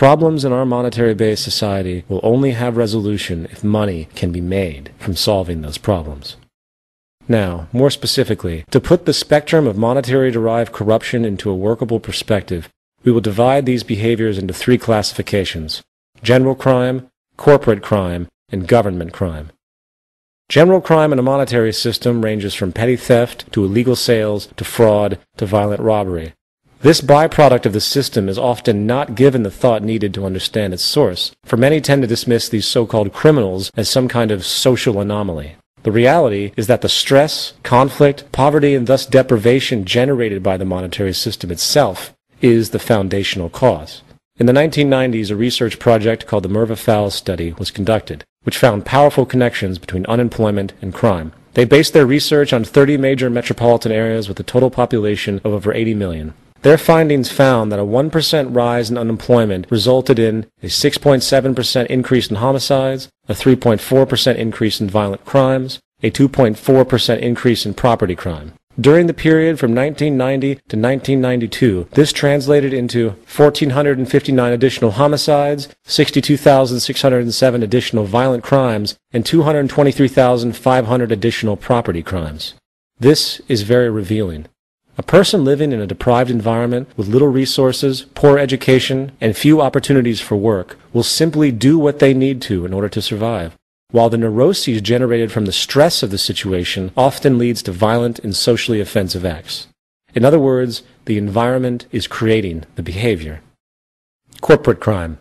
Problems in our monetary-based society will only have resolution if money can be made from solving those problems. Now, more specifically, to put the spectrum of monetary-derived corruption into a workable perspective, we will divide these behaviors into three classifications: general crime, corporate crime, and government crime. General crime in a monetary system ranges from petty theft to illegal sales to fraud to violent robbery. This byproduct of the system is often not given the thought needed to understand its source, for many tend to dismiss these so-called criminals as some kind of social anomaly. The reality is that the stress, conflict, poverty, and thus deprivation generated by the monetary system itself is the foundational cause. In the 1990s, a research project called the Merva-Fowles study was conducted, which found powerful connections between unemployment and crime. They based their research on 30 major metropolitan areas with a total population of over 80 million. Their findings found that a 1% rise in unemployment resulted in a 6.7% increase in homicides, a 3.4% increase in violent crimes, a 2.4% increase in property crime. During the period from 1990 to 1992, this translated into 1,459 additional homicides, 62,607 additional violent crimes, and 223,500 additional property crimes. This is very revealing. A person living in a deprived environment with little resources, poor education, and few opportunities for work will simply do what they need to in order to survive, while the neuroses generated from the stress of the situation often leads to violent and socially offensive acts. In other words, the environment is creating the behavior. Corporate crime.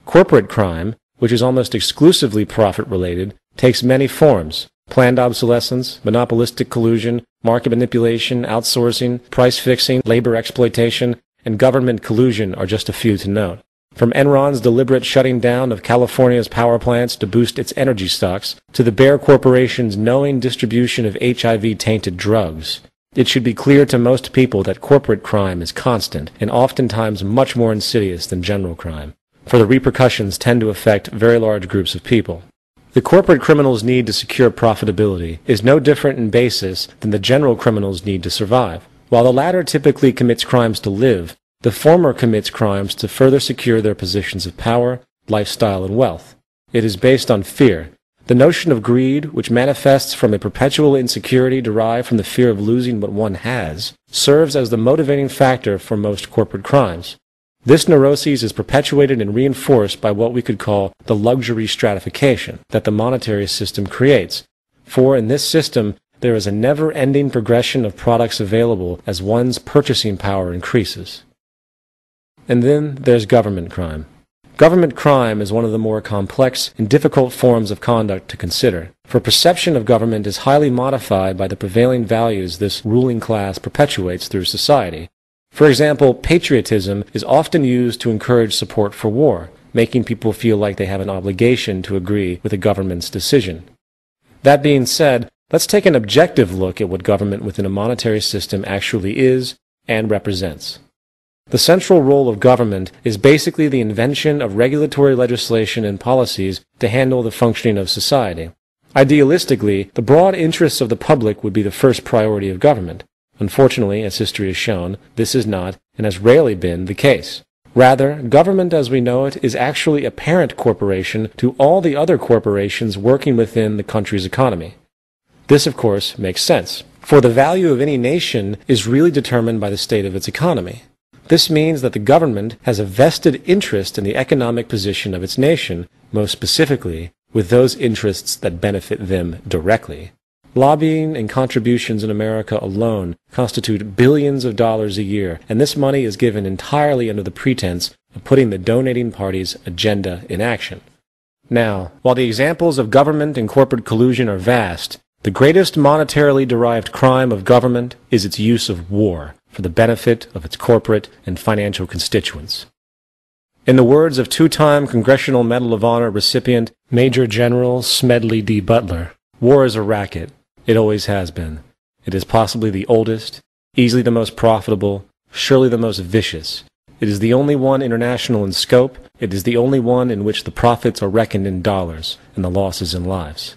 Corporate crime, which is almost exclusively profit-related, takes many forms. Planned obsolescence, monopolistic collusion, market manipulation, outsourcing, price fixing, labor exploitation, and government collusion are just a few to note. From Enron's deliberate shutting down of California's power plants to boost its energy stocks, to the Bayer Corporation's knowing distribution of HIV-tainted drugs, it should be clear to most people that corporate crime is constant and oftentimes much more insidious than general crime, for the repercussions tend to affect very large groups of people. The corporate criminal's need to secure profitability is no different in basis than the general criminal's need to survive. While the latter typically commits crimes to live, the former commits crimes to further secure their positions of power, lifestyle, and wealth. It is based on fear. The notion of greed, which manifests from a perpetual insecurity derived from the fear of losing what one has, serves as the motivating factor for most corporate crimes. This neuroses is perpetuated and reinforced by what we could call the luxury stratification that the monetary system creates. For in this system, there is a never-ending progression of products available as one's purchasing power increases. And then there's government crime. Government crime is one of the more complex and difficult forms of conduct to consider, for perception of government is highly modified by the prevailing values this ruling class perpetuates through society. For example, patriotism is often used to encourage support for war, making people feel like they have an obligation to agree with the government's decision. That being said, let's take an objective look at what government within a monetary system actually is and represents. The central role of government is basically the invention of regulatory legislation and policies to handle the functioning of society. Idealistically, the broad interests of the public would be the first priority of government. Unfortunately, as history has shown, this is not, and has rarely been, the case. Rather, government as we know it is actually a parent corporation to all the other corporations working within the country's economy. This, of course, makes sense, for the value of any nation is really determined by the state of its economy. This means that the government has a vested interest in the economic position of its nation, most specifically, with those interests that benefit them directly. Lobbying and contributions in America alone constitute billions of dollars a year, and this money is given entirely under the pretense of putting the donating party's agenda in action. Now, while the examples of government and corporate collusion are vast, the greatest monetarily derived crime of government is its use of war for the benefit of its corporate and financial constituents. In the words of two-time Congressional Medal of Honor recipient Major General Smedley D. Butler, war is a racket. It always has been. It is possibly the oldest, easily the most profitable, surely the most vicious. It is the only one international in scope. It is the only one in which the profits are reckoned in dollars and the losses in lives.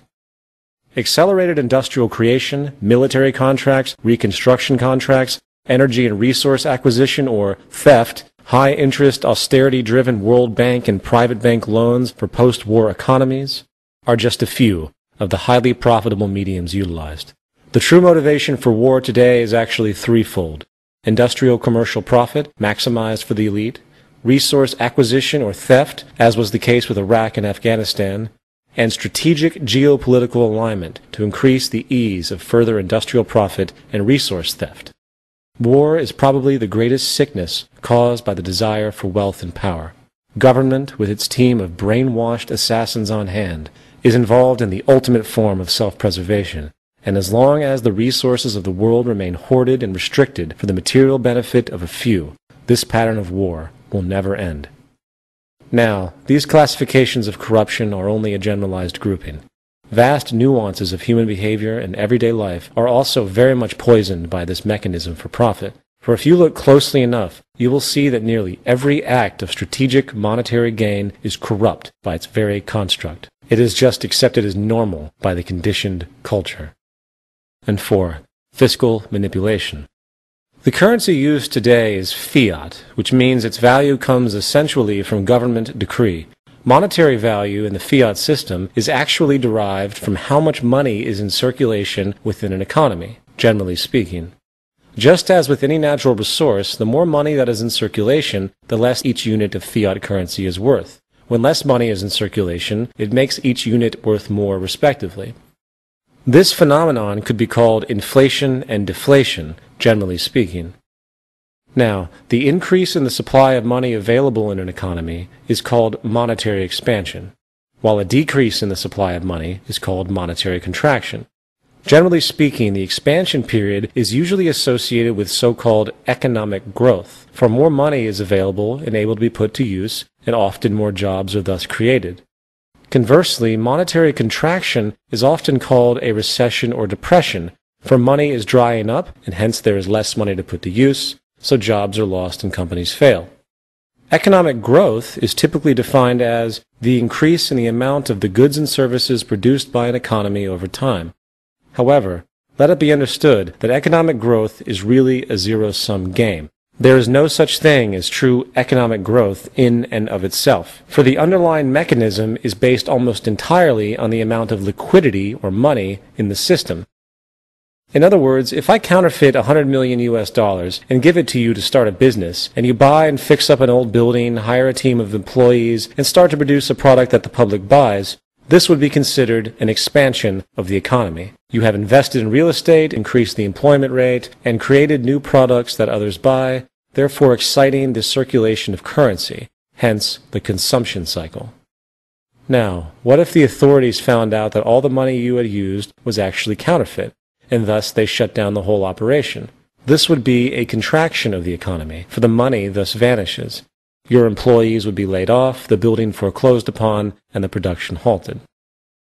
Accelerated industrial creation, military contracts, reconstruction contracts, energy and resource acquisition or theft, high-interest, austerity-driven World Bank and private bank loans for post-war economies are just a few of the highly profitable mediums utilized. The true motivation for war today is actually threefold: industrial commercial profit, maximized for the elite; resource acquisition or theft, as was the case with Iraq and Afghanistan; and strategic geopolitical alignment to increase the ease of further industrial profit and resource theft. War is probably the greatest sickness caused by the desire for wealth and power. Government, with its team of brainwashed assassins on hand, is involved in the ultimate form of self-preservation, and as long as the resources of the world remain hoarded and restricted for the material benefit of a few, this pattern of war will never end. Now, these classifications of corruption are only a generalized grouping. Vast nuances of human behavior and everyday life are also very much poisoned by this mechanism for profit. For if you look closely enough, you will see that nearly every act of strategic monetary gain is corrupt by its very construct. It is just accepted as normal by the conditioned culture. And 4. Fiscal manipulation. The currency used today is fiat, which means its value comes essentially from government decree. Monetary value in the fiat system is actually derived from how much money is in circulation within an economy, generally speaking. Just as with any natural resource, the more money that is in circulation, the less each unit of fiat currency is worth. When less money is in circulation, it makes each unit worth more respectively. This phenomenon could be called inflation and deflation, generally speaking. Now, the increase in the supply of money available in an economy is called monetary expansion, while a decrease in the supply of money is called monetary contraction. Generally speaking, the expansion period is usually associated with so-called economic growth, for more money is available and able to be put to use, and often more jobs are thus created. Conversely, monetary contraction is often called a recession or depression, for money is drying up, and hence there is less money to put to use, so jobs are lost and companies fail. Economic growth is typically defined as the increase in the amount of the goods and services produced by an economy over time. However, let it be understood that economic growth is really a zero-sum game. There is no such thing as true economic growth in and of itself, for the underlying mechanism is based almost entirely on the amount of liquidity or money in the system. In other words, if I counterfeit $100 million and give it to you to start a business, and you buy and fix up an old building, hire a team of employees, and start to produce a product that the public buys, this would be considered an expansion of the economy. You have invested in real estate, increased the employment rate, and created new products that others buy, therefore exciting the circulation of currency, hence the consumption cycle. Now, what if the authorities found out that all the money you had used was actually counterfeit, and thus they shut down the whole operation? This would be a contraction of the economy, for the money thus vanishes. Your employees would be laid off, the building foreclosed upon, and the production halted.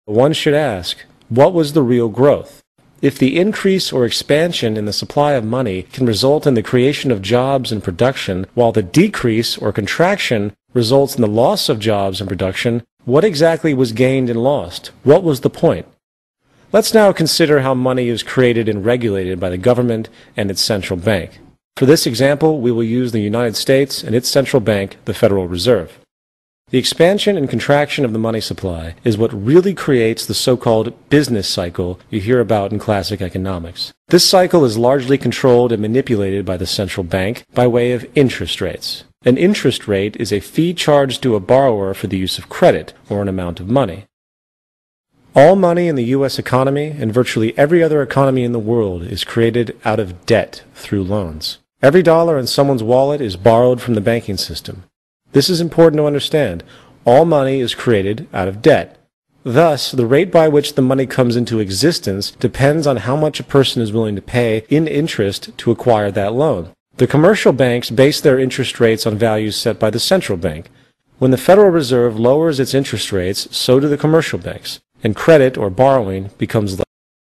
One should ask, what was the real growth? If the increase or expansion in the supply of money can result in the creation of jobs and production, while the decrease or contraction results in the loss of jobs and production, what exactly was gained and lost? What was the point? Let's now consider how money is created and regulated by the government and its central bank. For this example, we will use the United States and its central bank, the Federal Reserve. The expansion and contraction of the money supply is what really creates the so-called business cycle you hear about in classic economics. This cycle is largely controlled and manipulated by the central bank by way of interest rates. An interest rate is a fee charged to a borrower for the use of credit, or an amount of money. All money in the U.S. economy and virtually every other economy in the world is created out of debt through loans. Every dollar in someone's wallet is borrowed from the banking system. This is important to understand. All money is created out of debt. Thus, the rate by which the money comes into existence depends on how much a person is willing to pay in interest to acquire that loan. The commercial banks base their interest rates on values set by the central bank. When the Federal Reserve lowers its interest rates, so do the commercial banks, and credit or borrowing becomes less